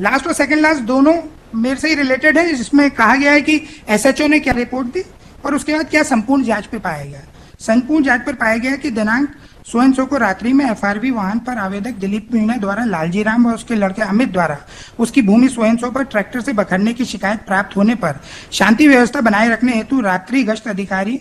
Last और second last दोनों मेरे से ही रिलेटेड है, जिसमें कहा गया है कि एसएचओ ने क्या रिपोर्ट दी और उसके बाद क्या संपूर्ण जांच पे पाया गया। संपूर्ण जांच पर पाया गया कि दिनांक सो एंड सो को रात्रि में एफआरवी वाहन पर आवेदक दिलीप मीणा द्वारा लालजी राम और उसके लड़के अमित द्वारा उसकी भूमि सो एंड सो पर ट्रैक्टर से बखरने की शिकायत प्राप्त होने पर शांति व्यवस्था बनाए रखने हेतु रात्रि गश्त अधिकारी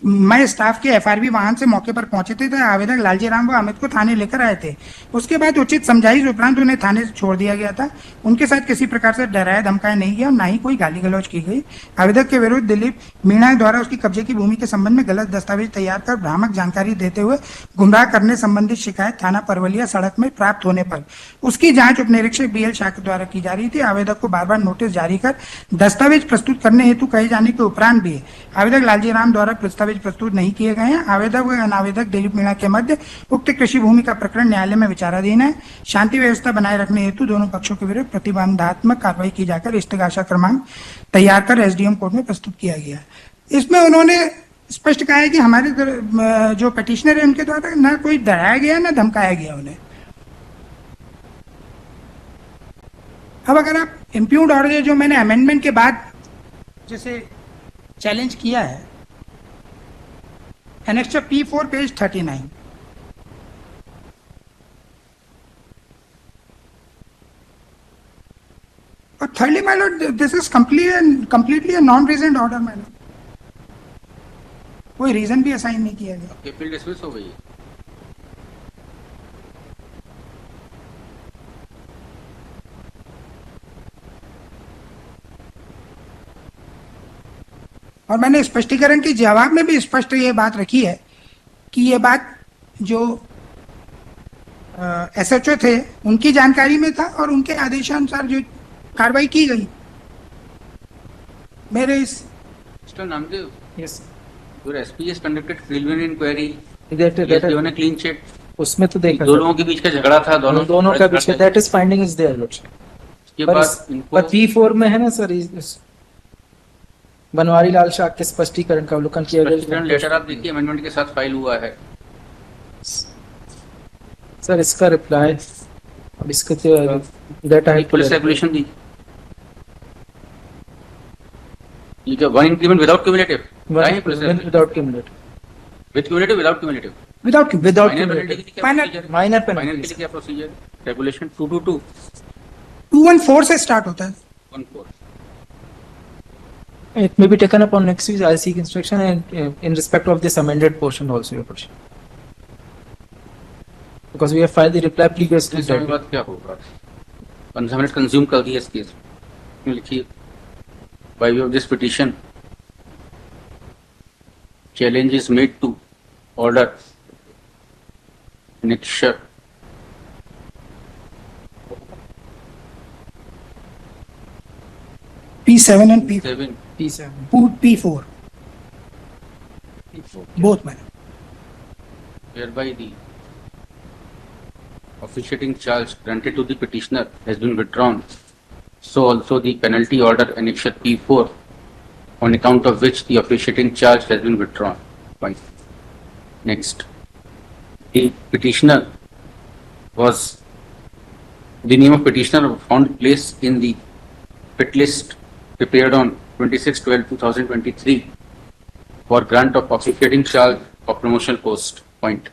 मैं स्टाफ के एफआरवी वाहन से मौके पर पहुंचे थे, तो आवेदक लालजी राम व अमित को थाने लेकर आए थे। उसके बाद उचित समझाइश उपरांत उन्हें थाने से छोड़ दिया गया था। उनके साथ किसी प्रकार से डराया धमकाया नहीं गया और ना ही कोई गाली गलौज की गई। आवेदक के विरुद्ध दिलीप मीणा द्वारा उसकी कब्जे की भूमि के संबंध में गलत दस्तावेज तैयार कर भ्रामक जानकारी देते हुए गुमराह करने संबंधित शिकायत थाना परवलिया सड़क में प्राप्त होने पर उसकी जांच उप निरीक्षक बीएल शाह द्वारा की जा रही थी। आवेदक को बार बार नोटिस जारी कर दस्तावेज प्रस्तुत करने हेतु कहे जाने के उपरांत भी आवेदक लालजी राम द्वारा दस्तावेज प्रस्तुत नहीं किए गए हैं। आवेदक व अनावेदक दिलीप मीणा के मध्य उक्त कृषि भूमि का प्रकरण न्यायालय में विचाराधीन है। शांति व्यवस्था बनाए रखने हेतु दोनों पक्षों के विरुद्ध प्रतिबंधात्मक कार्रवाई की जाकर इस्तगासा क्रमांक तैयार कर एसडीएम कोर्ट में प्रस्तुत किया गया। इसमें उन्होंने स्पष्ट कहा है कि हमारे जो पिटिशनर है उनके द्वारा ना कोई डराया गया ना धमकाया गया उन्हें। अब अगर आप इम्प्यूड ऑर्डर जो मैंने अमेंडमेंट के बाद जैसे चैलेंज किया है, एनेक्स्चर P4 पेज 39, और thirdly my lord, this is completely a non-reasoned order my lord. कोई रीजन भी असाइन नहीं किया गया। अपील डिसमिस हो गई। और मैंने स्पष्टीकरण के जवाब में भी स्पष्ट ये बात रखी है कि ये बात जो एसएचओ थे उनकी जानकारी में था और उनके आदेशानुसार जो कार्रवाई की गई मेरे इस mister Namdev, yes your SP has conducted preliminary inquiry, that given a clean chit. उसमें तो देखा दो लोगों के बीच का झगड़ा था, दोनों का बीच that is finding is there उसके बाद पर P4 में है ना सर, बनवारी लाल शाह के स्पष्टीकरण का अवलोकन किया गया। लेटर आप देखिए अमेंडमेंट के साथ फाइल हुआ है सर, इसका रिप्लाई और इसका डेटा है पुलिस रेगुलेशन दी। ये क्या one increment without cumulative without cumulative with cumulative without cumulative without minor penalty क्या प्रोसीजर रेगुलेशन 222 214 से स्टार्ट होता है। 14 It may be taken up on next week. I'll seek instruction and in respect of this amended portion also, your question. Because we have filed the reply previously. इसके बाद क्या होगा? हमने consume कर दिया इस केस। लिखिए by way of this petition challenge is made to order annexure P7 and P7 P4 both man. whereby the officiating charge granted to the petitioner has been withdrawn, so also the penalty order annexure P4 on account of which the officiating charge has been withdrawn. Fine. Next, the petitioner was the name of petitioner found placed in the pit list prepared on 26/12/2023 for grant of officiating charge of promotional post. Point.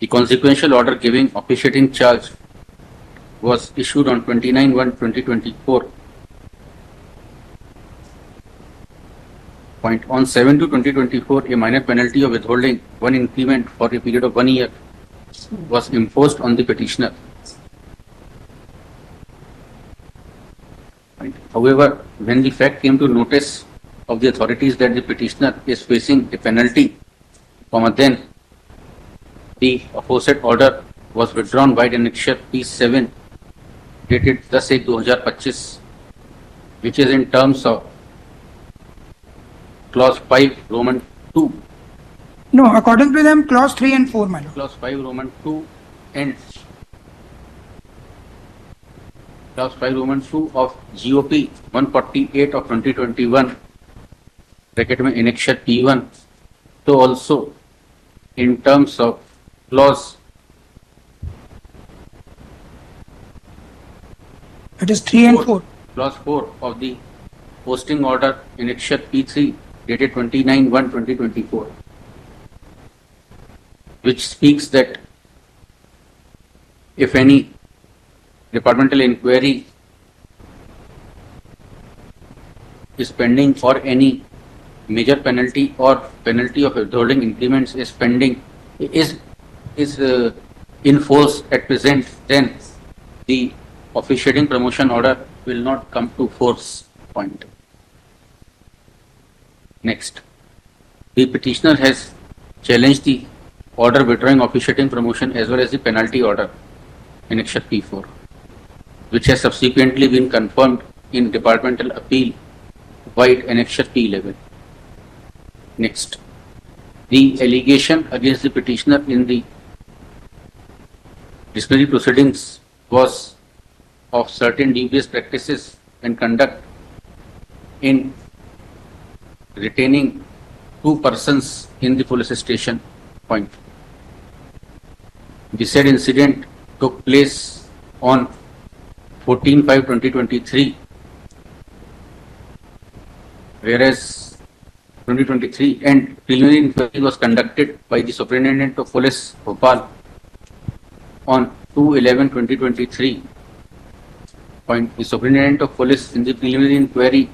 The consequential order giving officiating charge was issued on 29/1/2024. Point. On 7/2/2024, a minor penalty of withholding one increment for a period of 1 year was imposed on the petitioner. Point. However, when the fact came to notice of the authorities that the petitioner is facing a penalty, then the aforesaid order was withdrawn by the annexure P7 dated 10/1/2025, which is in terms of clause 5 Roman 2. No, according to them, clause 3 and 4 man. Clause 5 Roman 2 and clause 5 Roman 2 of GOP 148 of 2021 bracket में annexure P1, so also in terms of clause It is 3 and 4. Clause 4 of the posting order annexure P3 dated 29/1/2024, which speaks that if any departmental inquiry is pending or any major penalty or penalty of withholding increments is pending, is in force at present, then the officiating promotion order will not come to force. Point. Next, the petitioner has challenged the order withdrawing officiating promotion as well as the penalty order annexure P4, which has subsequently been confirmed in departmental appeal wide annexure P11. Next, the allegation against the petitioner in the disciplinary proceedings was of certain dubious practices and conduct in retaining 2 persons in the police station. Point. The said incident took place on 14/5/2023, whereas 2023 and preliminary inquiry was conducted by the Superintendent of Police Bhopal on 2/11/2023. Point. The Superintendent of Police in the preliminary inquiry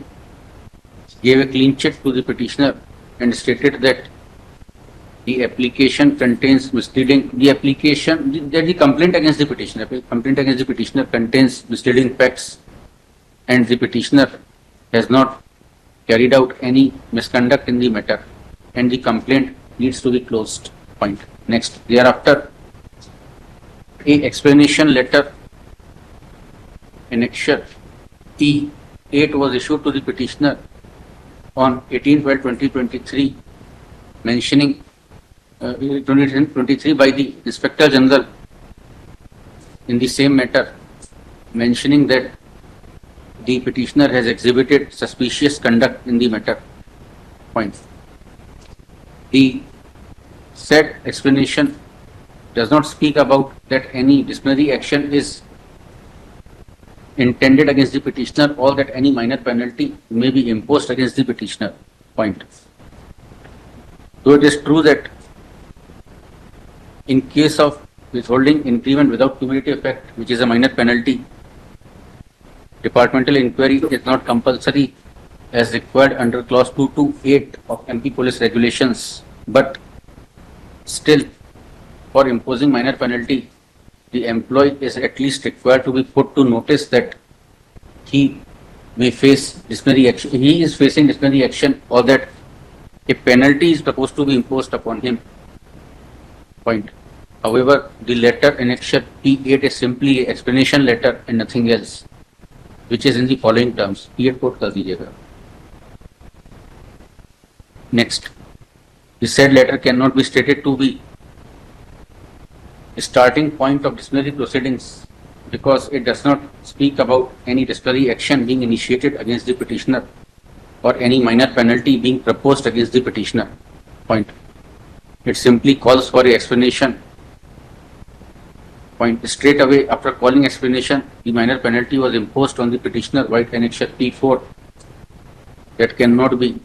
gave a clean check to the petitioner and stated that the application contains misleading, the complaint against the petitioner contains misleading facts, and the petitioner has not carried out any misconduct in the matter, and the complaint needs to be closed. Point. Next, thereafter, a explanation letter annexure P8 was issued to the petitioner on 18/12/2023, mentioning 2023 by the Inspector General in the same matter, mentioning that the petitioner has exhibited suspicious conduct in the matter. Point. The said explanation does not speak about that any disciplinary action is intended against the petitioner or that any minor penalty may be imposed against the petitioner. Point. Though it is true that in case of withholding increment without cumulative effect, which is a minor penalty, departmental inquiry is not compulsory as required under clause 228 of MP Police Regulations, but still, for imposing minor penalty, the employee is at least required to be put to notice that he may face disciplinary action, he is facing disciplinary action, or that a penalty is supposed to be imposed upon him. Point. However, the letter annexure P8 is simply an explanation letter and nothing else, which is in the following terms. P8 quote कर दीजिएगा. Next, the said letter cannot be stated to be a starting point of disciplinary proceedings because it does not speak about any disciplinary action being initiated against the petitioner or any minor penalty being proposed against the petitioner. Point. It simply calls for an explanation. Point. Straight away after calling explanation, the minor penalty was imposed on the petitioner by annexure P4 that cannot be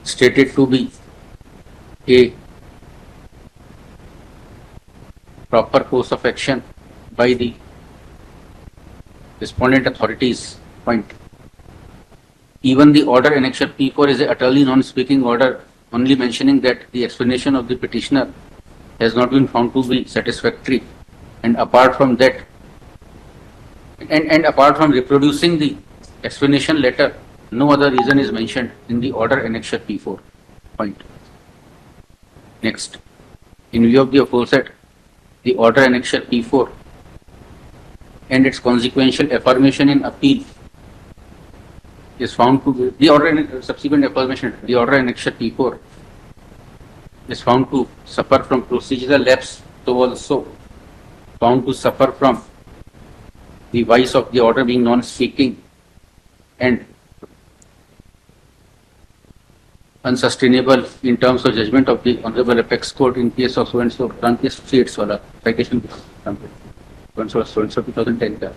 stated to be a proper course of action by the respondent authorities. Point. Even the order annexure P4 is a utterly non-speaking order, only mentioning that the explanation of the petitioner has not been found to be satisfactory, and apart from that, and apart from reproducing the explanation letter, no other reason is mentioned in the order annexure P4. Point. Next, in view of the aforesaid, the order annexure P4 and its consequential affirmation in appeal is found to be, the order subsequent affirmation, the order annexure P4 is found to suffer from procedural lapse, so also found to suffer from the vice of the order being non-speaking and unsustainable in terms of judgment of the Honorable Apex Court in case of so-and-so, case 38 वाला citation so-and-so 2010 का.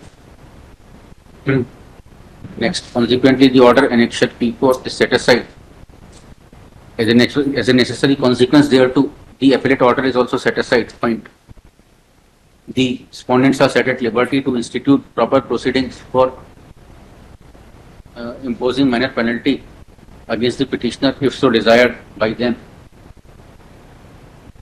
Next, consequently, the order annexure P4 is set aside. As a necessary consequence thereto, the appellate order is also set aside. Point. The respondents are set at liberty to institute proper proceedings for imposing minor penalty against the petitioner if so desired by them.